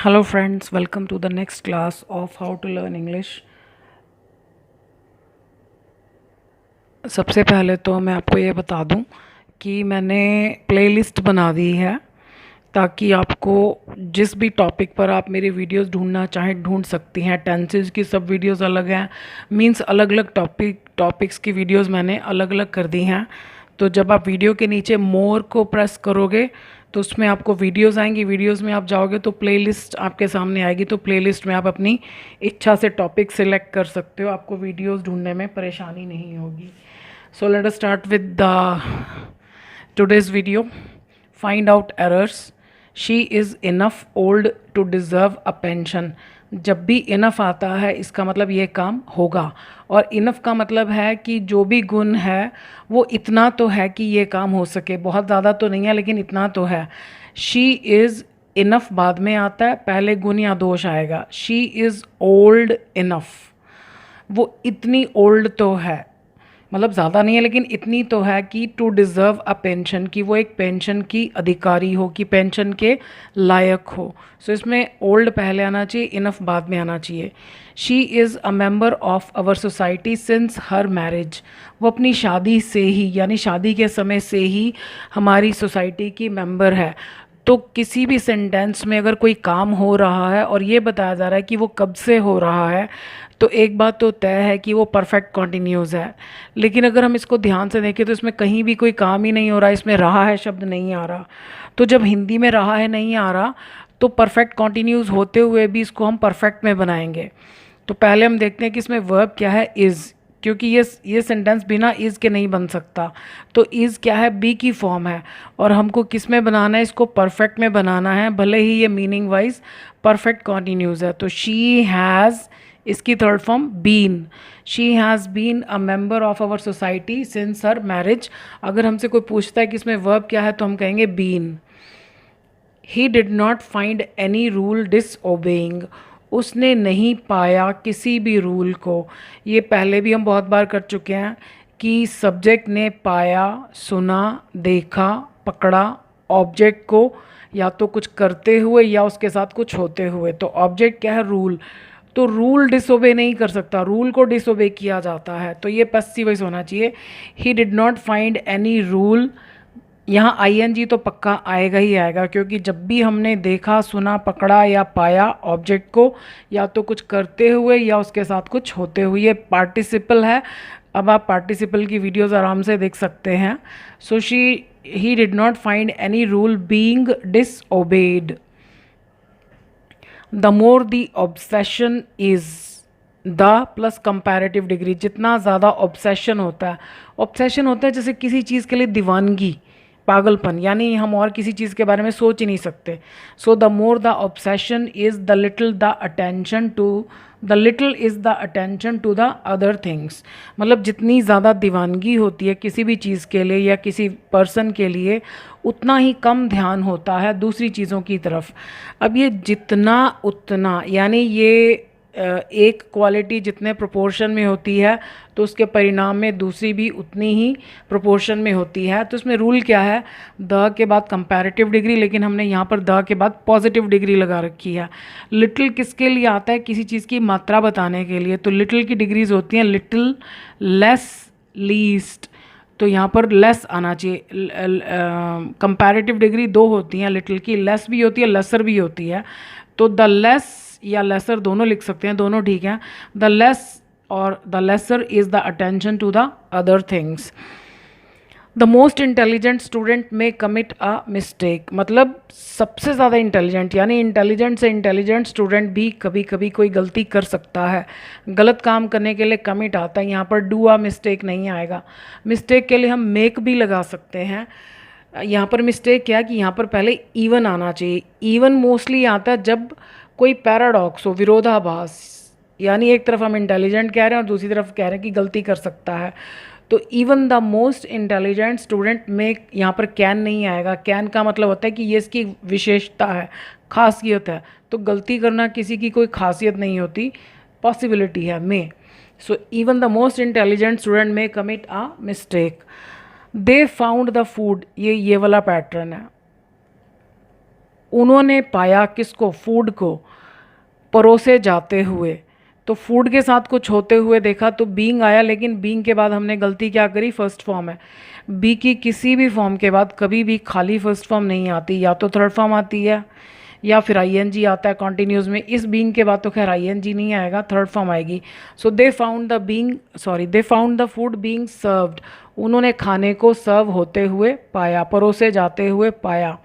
Hello friends, welcome to the next class of how to learn English. सबसे पहले तो मैं आपको ये बता दूं कि मैंने प्लेलिस्ट बना दी है ताकि आपको जिस भी टॉपिक पर आप मेरी वीडियोस ढूंढना चाहें ढूंढ सकती हैं। टेंसेस की सब वीडियोस अलग हैं, मींस अलग अलग टॉपिक्स की वीडियोस मैंने अलग अलग कर दी हैं। तो जब आप वीडियो के नीचे मोर को प्रेस करोगे तो उसमें आपको वीडियोस आएंगी, वीडियोस में आप जाओगे तो प्लेलिस्ट आपके सामने आएगी। तो प्लेलिस्ट में आप अपनी इच्छा से टॉपिक सिलेक्ट कर सकते हो, आपको वीडियोस ढूंढने में परेशानी नहीं होगी। So let us start with the today's video. Find out errors. She is enough old to deserve a pension. जब भी इनफ आता है इसका मतलब ये काम होगा, और इनफ का मतलब है कि जो भी गुण है वो इतना तो है कि ये काम हो सके, बहुत ज़्यादा तो नहीं है लेकिन इतना तो है। शी इज़ इनफ बाद में आता है, पहले गुण या दोष आएगा। शी इज़ ओल्ड इनफ, वो इतनी ओल्ड तो है, मतलब ज़्यादा नहीं है लेकिन इतनी तो है कि टू डिज़र्व अ पेंशन, कि वो एक पेंशन की अधिकारी हो, कि पेंशन के लायक हो। सो इसमें ओल्ड पहले आना चाहिए, इनफ बाद में आना चाहिए। She is a member of our society since her marriage, वो अपनी शादी से ही यानी शादी के समय से ही हमारी सोसाइटी की मेंबर है। तो किसी भी सेंटेंस में अगर कोई काम हो रहा है और ये बताया जा रहा है कि वो कब से हो रहा है, तो एक बात तो तय है कि वो परफेक्ट कॉन्टिन्यूज़ है। लेकिन अगर हम इसको ध्यान से देखें तो इसमें कहीं भी कोई काम ही नहीं हो रहा, इसमें रहा है शब्द नहीं आ रहा। तो जब हिंदी में रहा है नहीं आ रहा तो परफेक्ट कॉन्टिन्यूज़ होते हुए भी इसको हम परफेक्ट में बनाएंगे। तो पहले हम देखते हैं कि इसमें वर्ब क्या है, इज़, क्योंकि ये सेंटेंस बिना इज़ के नहीं बन सकता। तो इज़ क्या है, बी की फॉर्म है, और हमको किस में बनाना है, इसको परफेक्ट में बनाना है, भले ही ये मीनिंग वाइज परफेक्ट कॉन्टिन्यूज़ है। तो शी हैज़, इसकी third form been, she has been a member of our society since her marriage. अगर हमसे कोई पूछता है कि इसमें वर्ब क्या है तो हम कहेंगे been. He did not find any rule disobeying, उसने नहीं पाया किसी भी रूल को। ये पहले भी हम बहुत बार कर चुके हैं कि सब्जेक्ट ने पाया, सुना, देखा, पकड़ा ऑब्जेक्ट को, या तो कुछ करते हुए या उसके साथ कुछ होते हुए। तो ऑब्जेक्ट क्या है, रूल। तो रूल डिसोबे नहीं कर सकता, रूल को डिसोबे किया जाता है, तो ये पैसिव वॉइस होना चाहिए। ही did not find any rule, यहाँ आईएनजी तो पक्का आएगा ही आएगा, क्योंकि जब भी हमने देखा, सुना, पकड़ा या पाया ऑब्जेक्ट को, या तो कुछ करते हुए या उसके साथ कुछ होते हुए, ये पार्टिसिपल है। अब आप पार्टिसिपल की वीडियोस आराम से देख सकते हैं। So he did not find any rule being disobeyed. The more the obsession is, the plus comparative degree, जितना ज़्यादा ऑब्सेशन होता है जैसे किसी चीज़ के लिए दीवानगी, पागलपन, यानी हम और किसी चीज़ के बारे में सोच ही नहीं सकते। So the more the obsession is the little the attention to, the little is the attention to the other things, मतलब जितनी ज़्यादा दीवानगी होती है किसी भी चीज़ के लिए या किसी पर्सन के लिए, उतना ही कम ध्यान होता है दूसरी चीज़ों की तरफ। अब ये जितना उतना, यानी ये एक क्वालिटी जितने प्रोपोर्शन में होती है तो उसके परिणाम में दूसरी भी उतनी ही प्रोपोर्शन में होती है। तो इसमें रूल क्या है, द के बाद कंपैरेटिव डिग्री, लेकिन हमने यहाँ पर द के बाद पॉजिटिव डिग्री लगा रखी है। लिटिल किसके लिए आता है, किसी चीज़ की मात्रा बताने के लिए। तो लिटिल की डिग्रीज होती हैं लिटिल, लेस, लीस्ट, तो यहाँ पर लेस आना चाहिए। कंपैरेटिव डिग्री दो होती हैं, लिटिल की लेस भी होती है, लेसर भी होती है। तो द लेस या लेसर दोनों लिख सकते हैं, दोनों ठीक हैं। द लेस और the lesser is the attention to the other things. The most intelligent student में कमिट अ मिस्टेक, मतलब सबसे ज़्यादा इंटेलिजेंट, यानी इंटेलिजेंट से इंटेलिजेंट स्टूडेंट भी कभी कभी कोई गलती कर सकता है। गलत काम करने के लिए कमिट आता है, यहाँ पर डू अ मिस्टेक नहीं आएगा। मिस्टेक के लिए हम मेक भी लगा सकते हैं। यहाँ पर मिस्टेक क्या है कि यहाँ पर पहले इवन आना चाहिए। इवन मोस्टली आता है जब कोई पैराडॉक्स हो, विरोधाभास, यानी एक तरफ हम इंटेलिजेंट कह रहे हैं और दूसरी तरफ कह रहे हैं कि गलती कर सकता है। तो even the most intelligent student में यहाँ पर कैन नहीं आएगा। कैन का मतलब होता है कि ये इसकी विशेषता है, खासियत है। तो गलती करना किसी की कोई खासियत नहीं होती, पॉसिबिलिटी है में। So even the most intelligent student में commit a mistake. They found the food, ये वाला पैटर्न है। उन्होंने पाया किसको, फूड को, परोसे जाते हुए। तो फूड के साथ कुछ होते हुए देखा तो बीइंग आया, लेकिन बीइंग के बाद हमने गलती क्या करी, फर्स्ट फॉर्म है। बी की किसी भी फॉर्म के बाद कभी भी खाली फर्स्ट फॉर्म नहीं आती, या तो थर्ड फॉर्म आती है या फिर आईएनजी आता है कॉन्टिन्यूस में। इस बीइंग के बाद तो खैर आईएनजी नहीं आएगा, थर्ड फॉर्म आएगी। So they found the being, sorry, they found the food being served. उन्होंने खाने को सर्व होते हुए पाया, परोसे जाते हुए पाया।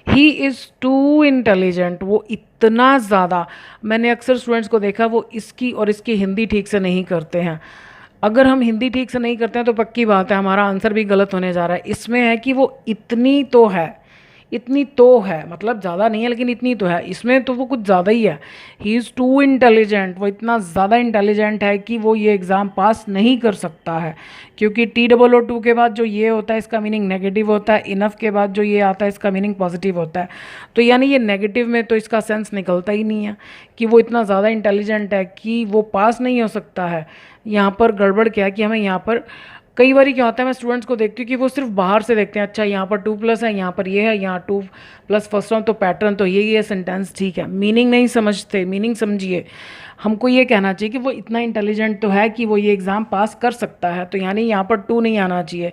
ही इज़ टू इंटेलिजेंट, वो इतना ज़्यादा, मैंने अक्सर स्टूडेंट्स को देखा वो इसकी और इसकी हिंदी ठीक से नहीं करते हैं। अगर हम हिंदी ठीक से नहीं करते हैं तो पक्की बात है हमारा आंसर भी गलत होने जा रहा है। इसमें है कि वो इतनी तो है, इतनी तो है, मतलब ज़्यादा नहीं है लेकिन इतनी तो है, इसमें तो वो कुछ ज़्यादा ही है। ही इज़ टू इंटेलिजेंट, वो इतना ज़्यादा इंटेलिजेंट है कि वो ये एग्ज़ाम पास नहीं कर सकता है, क्योंकि TOO के बाद जो ये होता है इसका मीनिंग नेगेटिव होता है, इनफ के बाद जो ये आता है इसका मीनिंग पॉजिटिव होता है। तो यानी ये नेगेटिव में तो इसका सेंस निकलता ही नहीं है कि वो इतना ज़्यादा इंटेलिजेंट है कि वो पास नहीं हो सकता है। यहाँ पर गड़बड़ क्या है कि हमें यहाँ पर कई बार क्या होता है, मैं स्टूडेंट्स को देखती हूँ कि वो सिर्फ बाहर से देखते हैं, अच्छा यहाँ पर 2+ है, यहाँ पर ये है, यहाँ 2+ फर्स्ट फॉर्म, तो पैटर्न तो यही है, सेंटेंस ठीक है, मीनिंग नहीं समझते। मीनिंग समझिए, हमको ये कहना चाहिए कि वो इतना इंटेलिजेंट तो है कि वो ये एग्ज़ाम पास कर सकता है, तो यानी यहाँ पर 2 नहीं आना चाहिए।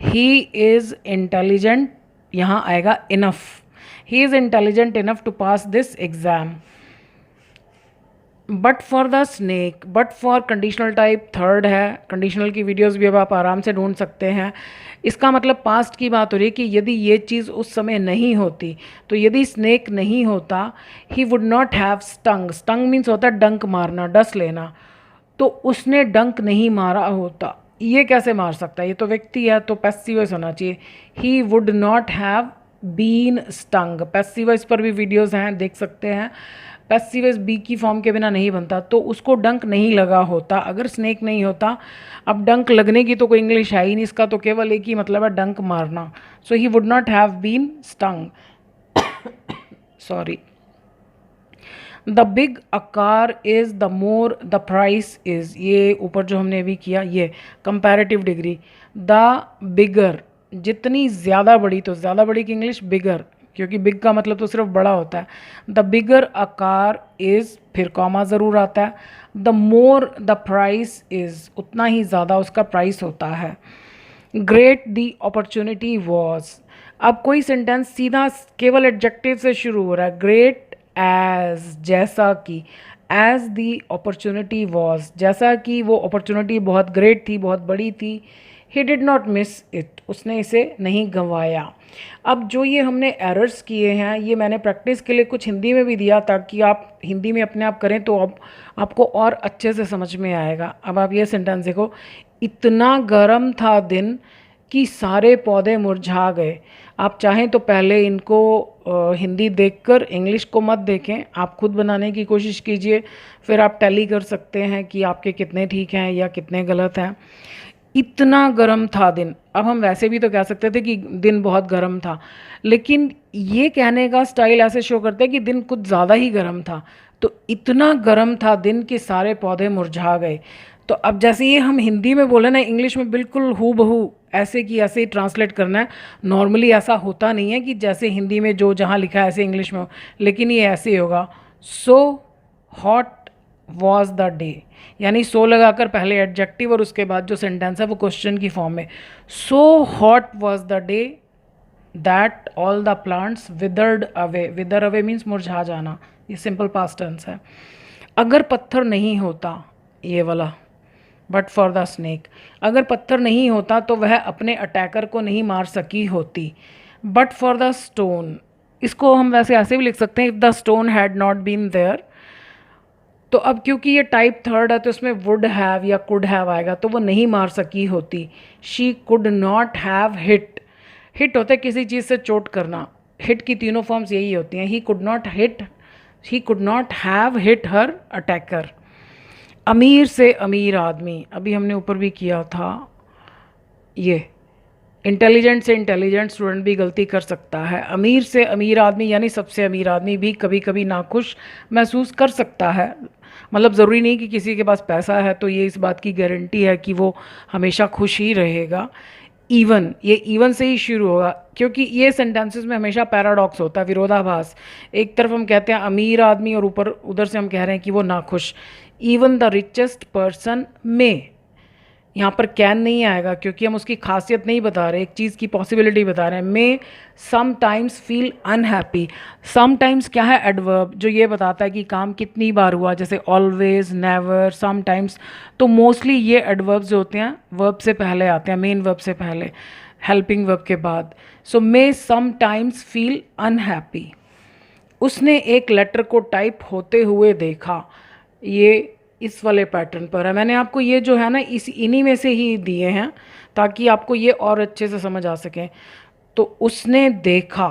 ही इज़ इंटेलिजेंट, यहाँ आएगा enough. He is intelligent enough to pass this exam. But for the snake, but for conditional type third है। कंडीशनल की वीडियोस भी अब आप आराम से ढूंढ सकते हैं। इसका मतलब पास्ट की बात हो रही है कि यदि ये चीज़ उस समय नहीं होती, तो यदि स्नेक नहीं होता, ही would not have stung. Stung means होता है डंक मारना, डस लेना, तो उसने डंक नहीं मारा होता। ये कैसे मार सकता है, ये तो व्यक्ति है, तो पैसिव वॉइस होना चाहिए। He would not have been stung. Passive voice पर भी वीडियोस हैं, देख सकते हैं। पैसिव वॉइस बी की फॉर्म के बिना नहीं बनता, तो उसको डंक नहीं लगा होता अगर स्नेक नहीं होता। अब डंक लगने की तो कोई इंग्लिश है ही नहीं, इसका तो केवल एक ही मतलब है, डंक मारना। So he would not have been stung, sorry. The big a car is the more the price is, ये ऊपर जो हमने अभी किया ये कंपैरेटिव डिग्री। द बिगर, जितनी ज़्यादा बड़ी, तो ज़्यादा बड़ी की इंग्लिश बिगर, क्योंकि बिग का मतलब तो सिर्फ बड़ा होता है। The bigger a car is, फिर कॉमा ज़रूर आता है। The more the price is, उतना ही ज़्यादा उसका प्राइस होता है। ग्रेट द अपॉर्चुनिटी वॉज, अब कोई सेंटेंस सीधा केवल एडजेक्टिव से शुरू हो रहा है। ग्रेट एज, जैसा कि, एज दी अपॉर्चुनिटी वॉज, जैसा कि वो अपॉर्चुनिटी बहुत ग्रेट थी, बहुत बड़ी थी। ही डिड नॉट मिस इट, उसने इसे नहीं गंवाया। अब जो ये हमने एरर्स किए हैं, ये मैंने प्रैक्टिस के लिए कुछ हिंदी में भी दिया ताकि आप हिंदी में अपने आप करें तो अब आपको और अच्छे से समझ में आएगा। अब आप ये सेंटेंस देखो, इतना गर्म था दिन कि सारे पौधे मुरझा गए। आप चाहें तो पहले इनको हिंदी देखकर इंग्लिश को मत देखें, आप खुद बनाने की कोशिश कीजिए, फिर आप टैली कर सकते हैं कि आपके कितने ठीक हैं या कितने गलत हैं। इतना गर्म था दिन, अब हम वैसे भी तो कह सकते थे कि दिन बहुत गर्म था, लेकिन ये कहने का स्टाइल ऐसे शो करता है कि दिन कुछ ज़्यादा ही गर्म था। तो इतना गर्म था दिन कि सारे पौधे मुरझा गए। तो अब जैसे ये हम हिंदी में बोले ना, इंग्लिश में बिल्कुल हू बहू ऐसे की ऐसे ही ट्रांसलेट करना है। नॉर्मली ऐसा होता नहीं है कि जैसे हिंदी में जो जहाँ लिखा है ऐसे इंग्लिश में हो, लेकिन ये ऐसे ही होगा। So hot was the day, यानी सो लगाकर पहले एडजेक्टिव और उसके बाद जो सेंटेंस है वो क्वेश्चन की फॉर्म में। So hot was the day that all the plants withered away. विदर away means मुरझा जाना, ये सिंपल पास्ट टेंस है। अगर पत्थर नहीं होता, ये वाला, बट फॉर द स्नेक, अगर पत्थर नहीं होता तो वह अपने अटैकर को नहीं मार सकी होती। बट फॉर द स्टोन, इसको हम वैसे ऐसे भी लिख सकते हैं, if the stone had not been there. तो अब क्योंकि ये टाइप थर्ड है तो इसमें वुड हैव या कुड हैव आएगा, तो वो नहीं मार सकी होती। She could not have hit, hit होता है किसी चीज़ से चोट करना, हिट की तीनों फॉर्म्स यही होती हैं। He could not hit, he could not have hit her attacker. अमीर से अमीर आदमी, अभी हमने ऊपर भी किया था, ये इंटेलिजेंट से इंटेलिजेंट स्टूडेंट भी गलती कर सकता है। अमीर से अमीर आदमी यानी सबसे अमीर आदमी भी कभी कभी नाखुश महसूस कर सकता है। मतलब ज़रूरी नहीं कि किसी के पास पैसा है तो ये इस बात की गारंटी है कि वो हमेशा खुश ही रहेगा। इवन, ये इवन से ही शुरू होगा, क्योंकि ये सेंटेंसेस में हमेशा पैराडॉक्स होता है, विरोधाभास। एक तरफ हम कहते हैं अमीर आदमी और ऊपर उधर से हम कह रहे हैं कि वो नाखुश। इवन द रिचेस्ट पर्सन में, यहाँ पर कैन नहीं आएगा क्योंकि हम उसकी खासियत नहीं बता रहे, एक चीज़ की पॉसिबिलिटी बता रहे हैं। मे समटाइम्स फील अनहैप्पी। समटाइम्स क्या है? एडवर्ब, जो ये बताता है कि काम कितनी बार हुआ, जैसे ऑलवेज, नेवर, समटाइम्स। तो मोस्टली ये एडवर्ब्स जो होते हैं वर्ब से पहले आते हैं, मेन वर्ब से पहले, हेल्पिंग वर्ब के बाद। सो मे समटाइम्स फील अनहैप्पी। उसने एक लेटर को टाइप होते हुए देखा, ये इस वाले पैटर्न पर है। मैंने आपको ये जो है ना इन्हीं में से ही दिए हैं ताकि आपको ये और अच्छे से समझ आ सके। तो उसने देखा,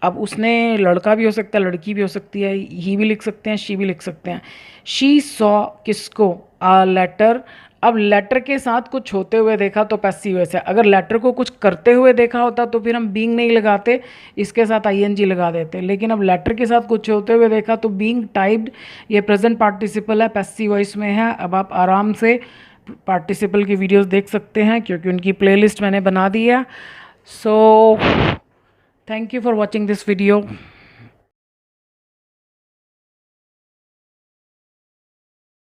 अब उसने लड़का भी हो सकता है, लड़की भी हो सकती है, ही भी लिख सकते हैं, शी भी लिख सकते हैं। शी सॉ किसको? आ लेटर। अब लेटर के साथ कुछ होते हुए देखा तो पैसिव वॉइस है। अगर लेटर को कुछ करते हुए देखा होता तो फिर हम बीइंग नहीं लगाते, इसके साथ आईएनजी लगा देते। लेकिन अब लेटर के साथ कुछ होते हुए देखा तो बीइंग टाइप्ड, ये प्रेजेंट पार्टिसिपल है, पैसिव वॉइस में है। अब आप आराम से पार्टिसिपल की वीडियोस देख सकते हैं क्योंकि उनकी प्लेलिस्ट मैंने बना दी है। So thank you for watching this video.